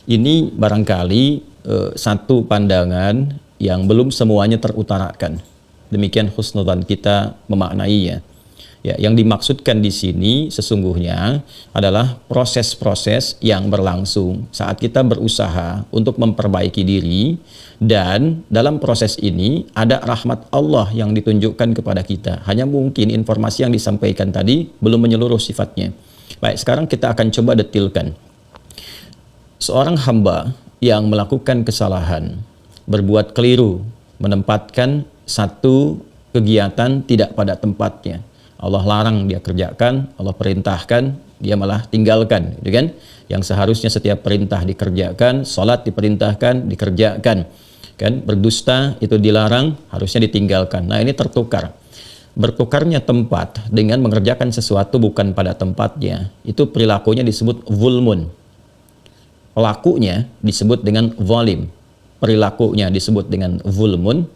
Ini barangkali satu pandangan yang belum semuanya terutarakan. Demikian husnudzan kita memaknainya. Ya, yang dimaksudkan di sini sesungguhnya adalah proses-proses yang berlangsung saat kita berusaha untuk memperbaiki diri, dan dalam proses ini ada rahmat Allah yang ditunjukkan kepada kita. Hanya mungkin informasi yang disampaikan tadi belum menyeluruh sifatnya. Baik, sekarang kita akan coba detilkan. Seorang hamba yang melakukan kesalahan, berbuat keliru, menempatkan satu kegiatan tidak pada tempatnya. Allah larang dia kerjakan, Allah perintahkan, dia malah tinggalkan, gitu kan? Yang seharusnya setiap perintah dikerjakan, salat diperintahkan, dikerjakan, kan? Berdusta itu dilarang, harusnya ditinggalkan. Nah, ini tertukar. Bertukarnya tempat dengan mengerjakan sesuatu bukan pada tempatnya, itu perilakunya disebut zulmun. Pelakunya disebut dengan zalim. Perilakunya disebut dengan zulmun.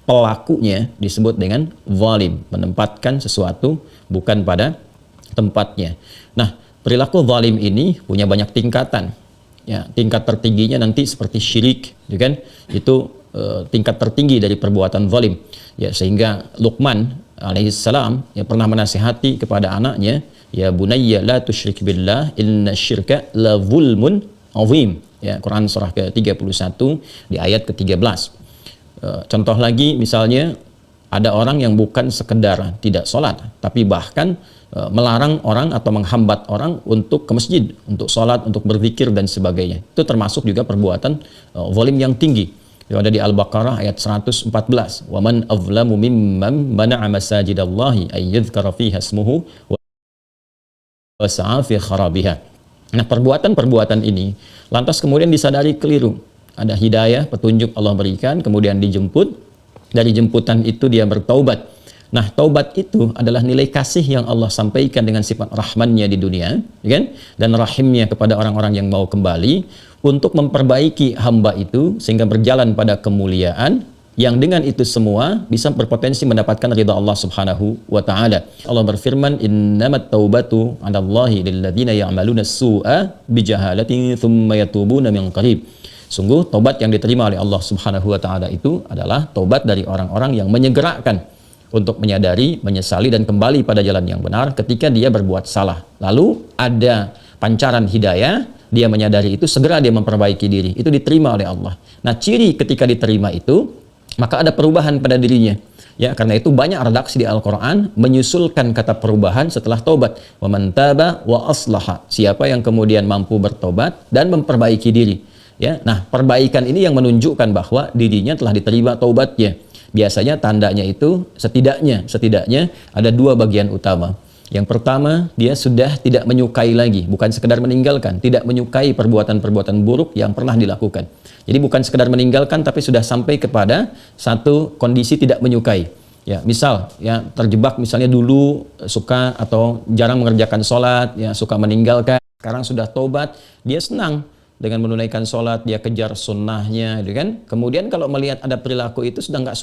Pelakunya disebut dengan zalim, menempatkan sesuatu bukan pada tempatnya. Nah, perilaku zalim ini punya banyak tingkatan. Ya, tingkat tertingginya nanti seperti syirik, ya kan? Itu tingkat tertinggi dari perbuatan zalim. Ya, sehingga Luqman alaihissalam yang pernah menasihati kepada anaknya, ya bunayya la tusyrik billah inna syirka la zulmun azim. Ya, Quran surah ke-31 di ayat ke-13. Contoh lagi misalnya ada orang yang bukan sekedar tidak sholat, tapi bahkan melarang orang atau menghambat orang untuk ke masjid, untuk sholat, untuk berzikir dan sebagainya. Itu termasuk juga perbuatan zalim yang tinggi. Yang ada di Al-Baqarah ayat 114. Wa man azlamu mimman mana'a masajidallahi ay yudhkara fiha ismuhu wa sa'a fi kharabiha. Nah, perbuatan-perbuatan ini lantas kemudian disadari keliru. Ada hidayah, petunjuk Allah berikan, kemudian dijemput. Dari jemputan itu dia bertaubat. Nah, taubat itu adalah nilai kasih yang Allah sampaikan dengan sifat rahmannya di dunia, kan? Dan rahimnya kepada orang-orang yang mau kembali untuk memperbaiki hamba itu sehingga berjalan pada kemuliaan, yang dengan itu semua bisa berpotensi mendapatkan ridha Allah Subhanahu wa taala. Allah berfirman, "Innamat taubatu 'alallahi lilladzina ya'maluna as-su'a bijahalatin tsumma yatubuna min qarib." Sungguh taubat yang diterima oleh Allah Subhanahu wa taala itu adalah taubat dari orang-orang yang menyegerakan untuk menyadari, menyesali dan kembali pada jalan yang benar ketika dia berbuat salah. Lalu ada pancaran hidayah, dia menyadari itu, segera dia memperbaiki diri. Itu diterima oleh Allah. Nah, ciri ketika diterima itu, maka ada perubahan pada dirinya. Ya, karena itu banyak redaksi di Al-Qur'an menyusulkan kata perubahan setelah taubat. Wa man taba wa aslaha. Siapa yang kemudian mampu bertobat dan memperbaiki diri. Ya, nah perbaikan ini yang menunjukkan bahwa dirinya telah diterima taubatnya. Biasanya tandanya itu setidaknya ada dua bagian utama. Yang pertama, dia sudah tidak menyukai lagi, bukan sekedar meninggalkan, tidak menyukai perbuatan-perbuatan buruk yang pernah dilakukan. Jadi bukan sekedar meninggalkan, tapi sudah sampai kepada satu kondisi tidak menyukai. Ya, misal ya terjebak misalnya dulu suka atau jarang mengerjakan sholat, ya suka meninggalkan. Sekarang sudah taubat, dia senang dengan menunaikan sholat, dia kejar sunnahnya, gitu kan? Kemudian kalau melihat ada perilaku itu sudah nggak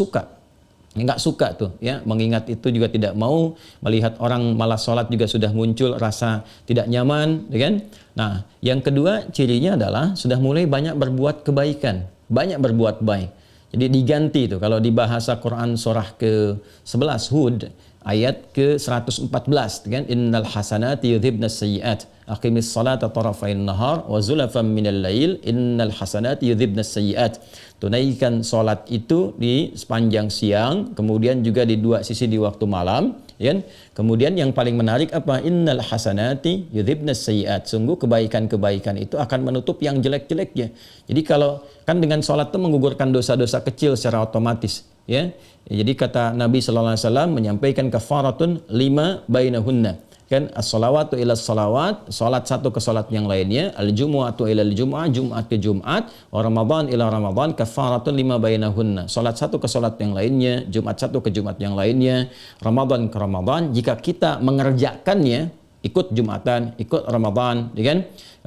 suka tuh, ya, mengingat itu juga tidak mau, melihat orang malas sholat juga sudah muncul rasa tidak nyaman, gitu kan? Nah, yang kedua cirinya adalah sudah mulai banyak berbuat kebaikan, banyak berbuat baik. Jadi diganti itu kalau di bahasa Quran surah ke-11 Hud ayat ke-114, kan? Innal hasanati yudhibnas sayyi'at aqimis salata tarafain nahar wa zulafan minal lail innal hasanati yudhibnas sayyi'at. Tunaikan salat itu di sepanjang siang, kemudian juga di dua sisi di waktu malam, ya. Kemudian yang paling menarik apa? Innal hasanati yudhibnas sayyi'at. Sungguh kebaikan-kebaikan itu akan menutup yang jelek-jeleknya. Jadi kalau kan dengan salat itu menggugurkan dosa-dosa kecil secara otomatis, ya. Jadi kata Nabi sallallahu alaihi wasallam menyampaikan kafaratun lima bainahunna. Kan as-salawatu ila salawat, salat satu ke salat yang lainnya, al-jumu'atu ila al-jumu'ah, Jumat ke Jumat, wa Ramadan ila Ramadan, kafaratun lima bainahunna. Salat satu ke salat yang lainnya, Jumat satu ke Jumat yang lainnya, Ramadan ke Ramadan. Jika kita mengerjakannya, ikut Jumatan, ikut Ramadan, ya kan?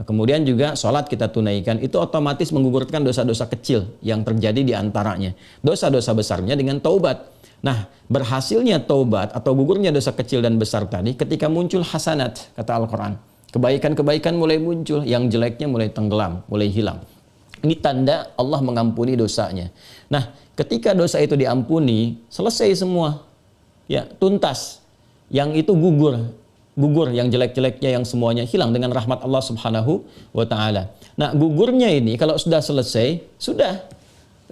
Kemudian juga salat kita tunaikan, itu otomatis menggugurkan dosa-dosa kecil yang terjadi di antaranya. Dosa-dosa besarnya dengan taubat. Nah, berhasilnya taubat atau gugurnya dosa kecil dan besar tadi ketika muncul hasanat, kata Al-Quran. Kebaikan-kebaikan mulai muncul, yang jeleknya mulai tenggelam, mulai hilang. Ini tanda Allah mengampuni dosanya. Nah, ketika dosa itu diampuni, selesai semua. Ya, tuntas. Yang itu gugur yang jelek-jeleknya, yang semuanya hilang dengan rahmat Allah Subhanahu wa taala. Nah, gugurnya ini kalau sudah selesai, sudah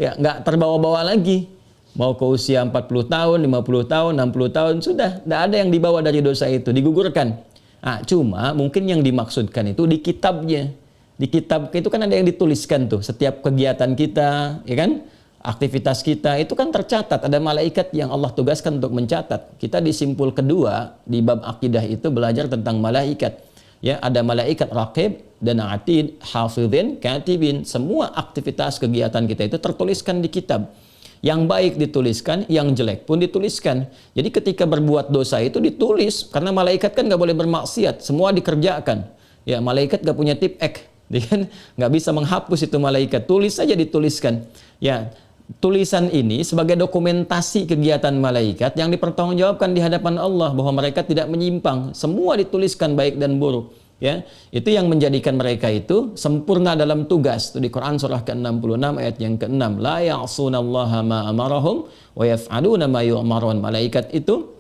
ya nggak terbawa-bawa lagi. Mau ke usia 40 tahun, 50 tahun, 60 tahun, sudah nggak ada yang dibawa dari dosa itu, digugurkan. Nah, cuma mungkin yang dimaksudkan itu di kitabnya. Di kitab itu kan ada yang dituliskan tuh, setiap kegiatan kita, ya kan? Aktivitas kita itu kan tercatat, ada malaikat yang Allah tugaskan untuk mencatat. Kita di simpul kedua di bab akidah itu belajar tentang malaikat. Ya, ada malaikat raqib dan atid, hafidhin, katibin. Semua aktivitas kegiatan kita itu tertuliskan di kitab. Yang baik dituliskan, yang jelek pun dituliskan. Jadi ketika berbuat dosa itu ditulis, karena malaikat kan nggak boleh bermaksiat, semua dikerjakan. Ya, malaikat nggak punya tip X, dia kan nggak bisa menghapus itu malaikat, tulis saja dituliskan. Ya, tulisan ini sebagai dokumentasi kegiatan malaikat yang dipertanggungjawabkan di hadapan Allah bahwa mereka tidak menyimpang, semua dituliskan baik dan buruk. Ya, itu yang menjadikan mereka itu sempurna dalam tugas. Itu di Quran surah ke-66 ayat yang ke-6, la ya'sunallaha ma amarahum wa yaf'aluna ma yu'marun. Malaikat itu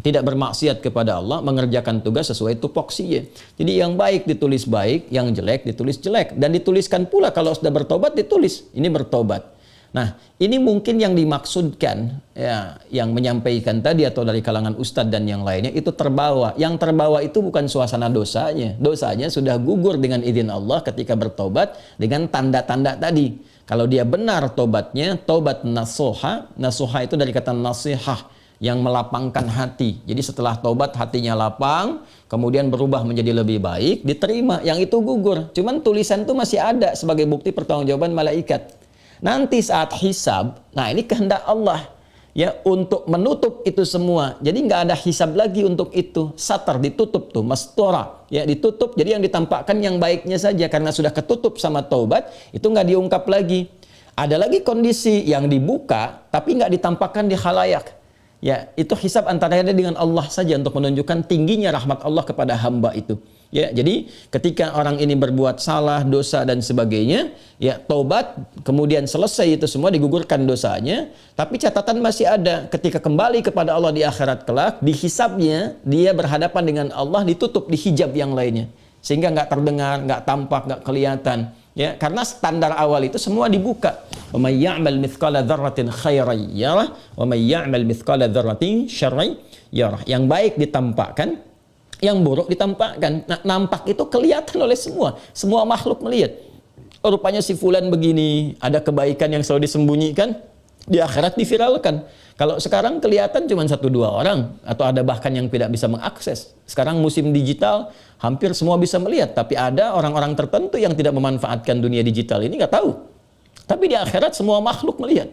tidak bermaksiat kepada Allah, mengerjakan tugas sesuai tupoksinya. Jadi yang baik ditulis baik, yang jelek ditulis jelek, dan dituliskan pula kalau sudah bertobat ditulis ini bertobat. Nah, ini mungkin yang dimaksudkan ya, yang menyampaikan tadi atau dari kalangan ustadz dan yang lainnya itu terbawa. Yang terbawa itu bukan suasana dosanya. Dosanya sudah gugur dengan izin Allah ketika bertobat dengan tanda-tanda tadi. Kalau dia benar tobatnya, tobat nasuha. Nasuha itu dari kata nasihah, yang melapangkan hati. Jadi setelah tobat hatinya lapang, kemudian berubah menjadi lebih baik, diterima. Yang itu gugur. Cuman tulisan itu masih ada sebagai bukti pertanggungjawaban malaikat. Nanti saat hisab, nah ini kehendak Allah ya untuk menutup itu semua. Jadi nggak ada hisab lagi untuk itu. Satar ditutup tuh, mastora ya ditutup. Jadi yang ditampakkan yang baiknya saja karena sudah ketutup sama taubat itu nggak diungkap lagi. Ada lagi kondisi yang dibuka tapi nggak ditampakkan di khalayak. Ya itu hisab antara dia dengan Allah saja untuk menunjukkan tingginya rahmat Allah kepada hamba itu. Ya, jadi ketika orang ini berbuat salah, dosa dan sebagainya, ya taubat, kemudian selesai itu semua digugurkan dosanya, tapi catatan masih ada. Ketika kembali kepada Allah di akhirat kelak, di hisabnya dia berhadapan dengan Allah ditutup di hijab yang lainnya, sehingga nggak terdengar, nggak tampak, nggak kelihatan. Ya, karena standar awal itu semua dibuka. Wa may ya'mal mithqala dzarratin khairan yarah, wa may ya'mal mithqala dzarratin syarran yarah. Yang baik ditampakkan, yang buruk ditampakkan. Nah, nampak itu kelihatan oleh semua makhluk melihat. Oh, rupanya si fulan begini, ada kebaikan yang selalu disembunyikan, di akhirat diviralkan. Kalau sekarang kelihatan cuma 1-2 orang, atau ada bahkan yang tidak bisa mengakses. Sekarang musim digital, hampir semua bisa melihat, tapi ada orang-orang tertentu yang tidak memanfaatkan dunia digital ini, nggak tahu. Tapi di akhirat semua makhluk melihat,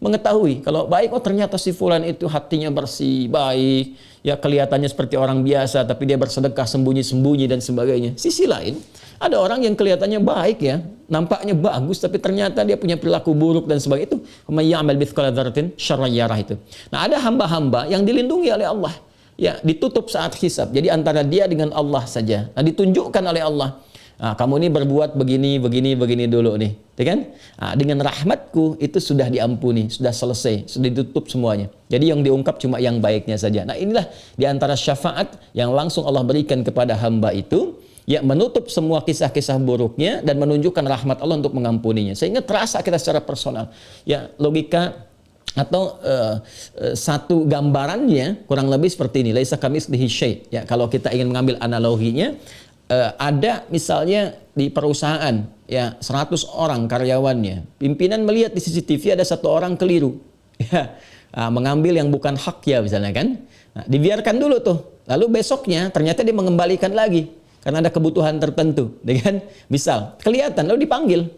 mengetahui kalau baik, oh ternyata si fulan itu hatinya bersih, baik, ya kelihatannya seperti orang biasa, tapi dia bersedekah sembunyi-sembunyi dan sebagainya. Sisi lain, ada orang yang kelihatannya baik ya, nampaknya bagus, tapi ternyata dia punya perilaku buruk dan sebagainya. Itu ya'mal mithqala dzarratin syarran yarah itu. Nah, ada hamba-hamba yang dilindungi oleh Allah, ya ditutup saat hisab. Jadi antara dia dengan Allah saja. Nah, ditunjukkan oleh Allah. Nah, kamu ini berbuat begini dulu nih, ya kan? Nah, dengan rahmatku itu sudah diampuni, sudah selesai, sudah ditutup semuanya. Jadi yang diungkap cuma yang baiknya saja. Nah, inilah diantara syafaat yang langsung Allah berikan kepada hamba itu, ya menutup semua kisah-kisah buruknya dan menunjukkan rahmat Allah untuk mengampuninya. Sehingga terasa kita secara personal. Ya, logika atau satu gambarannya kurang lebih seperti ini. Laisa kamitslihi syai'. Ya, kalau kita ingin mengambil analoginya, ada misalnya di perusahaan ya 100 orang karyawannya, pimpinan melihat di CCTV ada 1 orang keliru ya, mengambil yang bukan hak ya misalnya kan, nah, dibiarkan dulu tuh, lalu besoknya ternyata dia mengembalikan lagi karena ada kebutuhan tertentu, kan? Misal kelihatan lalu dipanggil,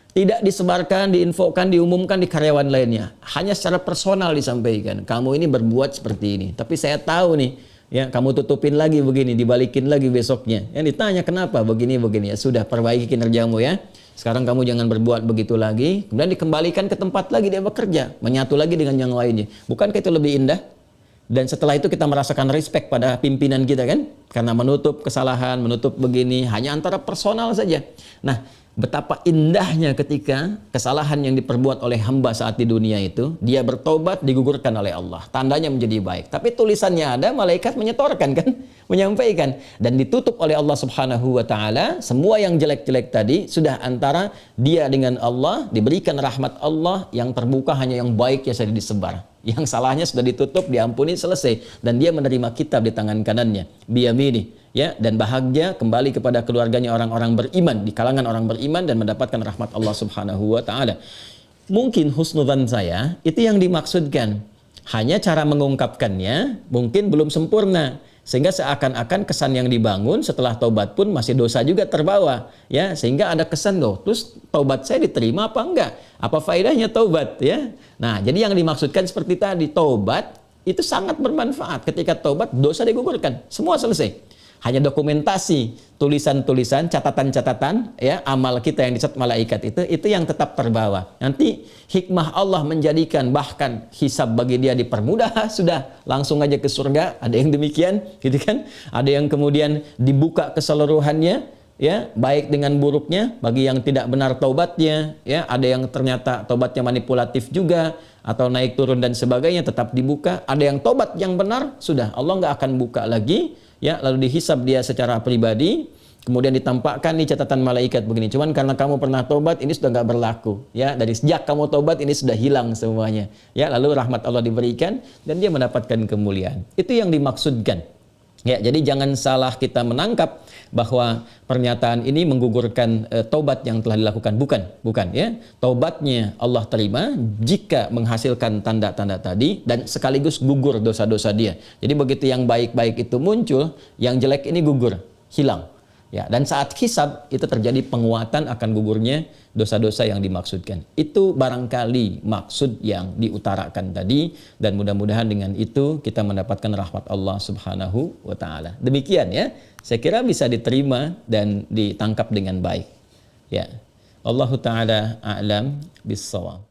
tidak disebarkan, diinfokan, diumumkan di karyawan lainnya, hanya secara personal disampaikan, kamu ini berbuat seperti ini, tapi saya tahu nih ya, kamu tutupin lagi begini, dibalikin lagi besoknya. Yang ditanya kenapa begini ya, sudah perbaiki kinerjamu ya. Sekarang kamu jangan berbuat begitu lagi. Kemudian dikembalikan ke tempat lagi dia bekerja, menyatu lagi dengan yang lainnya. Bukankah itu lebih indah? Dan setelah itu kita merasakan respect pada pimpinan kita kan, karena menutup kesalahan, menutup begini hanya antara personal saja. Nah, betapa indahnya ketika kesalahan yang diperbuat oleh hamba saat di dunia itu, dia bertobat, digugurkan oleh Allah, tandanya menjadi baik. Tapi tulisannya ada, malaikat menyetorkan kan, menyampaikan, dan ditutup oleh Allah Subhanahu wa taala. Semua yang jelek-jelek tadi sudah antara dia dengan Allah, diberikan rahmat Allah, yang terbuka hanya yang baik yang saja disebar. Yang salahnya sudah ditutup, diampuni, selesai, dan dia menerima kitab di tangan kanannya, biyamini, ya, dan bahagia kembali kepada keluarganya orang-orang beriman, di kalangan orang beriman, dan mendapatkan rahmat Allah Subhanahu wa taala. Mungkin husnudzan saya itu yang dimaksudkan, hanya cara mengungkapkannya mungkin belum sempurna, sehingga seakan-akan kesan yang dibangun setelah taubat pun masih dosa juga terbawa, ya, sehingga ada kesan loh, terus taubat saya diterima apa enggak? Apa faedahnya taubat, ya? Nah, jadi yang dimaksudkan seperti tadi, taubat itu sangat bermanfaat. Ketika taubat, dosa digugurkan, semua selesai. Hanya dokumentasi, tulisan-tulisan, catatan-catatan, ya, amal kita yang dicatat malaikat itu yang tetap terbawa. Nanti hikmah Allah menjadikan bahkan hisab bagi dia dipermudah, sudah langsung aja ke surga. Ada yang demikian, gitu kan? Ada yang kemudian dibuka keseluruhannya, ya, baik dengan buruknya bagi yang tidak benar taubatnya, ya, ada yang ternyata taubatnya manipulatif juga atau naik turun dan sebagainya, tetap dibuka. Ada yang taubat yang benar, sudah Allah nggak akan buka lagi, ya, lalu dihisab dia secara pribadi, kemudian ditampakkan nih catatan malaikat begini, cuman karena kamu pernah taubat ini sudah nggak berlaku, ya, dari sejak kamu taubat ini sudah hilang semuanya, ya, lalu rahmat Allah diberikan dan dia mendapatkan kemuliaan. Itu yang dimaksudkan. Ya, jadi jangan salah kita menangkap bahwa pernyataan ini menggugurkan taubat yang telah dilakukan. Bukan, ya. Taubatnya Allah terima jika menghasilkan tanda-tanda tadi dan sekaligus gugur dosa-dosa dia. Jadi begitu yang baik-baik itu muncul, yang jelek ini gugur, hilang. Ya, dan saat hisab itu terjadi penguatan akan gugurnya dosa-dosa yang dimaksudkan. Itu barangkali maksud yang diutarakan tadi, dan mudah-mudahan dengan itu kita mendapatkan rahmat Allah Subhanahu wa taala. Demikian, ya. Saya kira bisa diterima dan ditangkap dengan baik. Ya. Allahu taala a'lam bis-shawab.